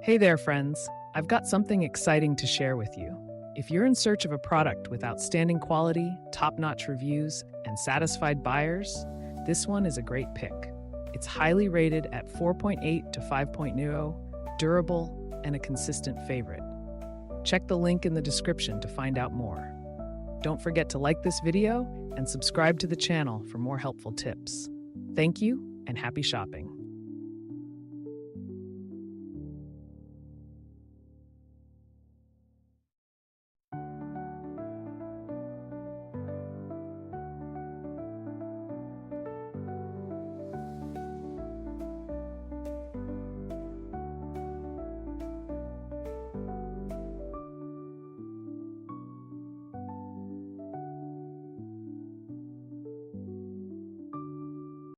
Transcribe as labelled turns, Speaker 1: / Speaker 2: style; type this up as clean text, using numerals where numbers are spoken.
Speaker 1: Hey there, friends. I've got something exciting to share with you. If you're in search of a product with outstanding quality, top-notch reviews, and satisfied buyers, this one is a great pick. It's highly rated at 4.8 to 5.0, durable, and a consistent favorite. Check the link in the description to find out more. Don't forget to like this video and subscribe to the channel for more helpful tips. Thank you and happy shopping.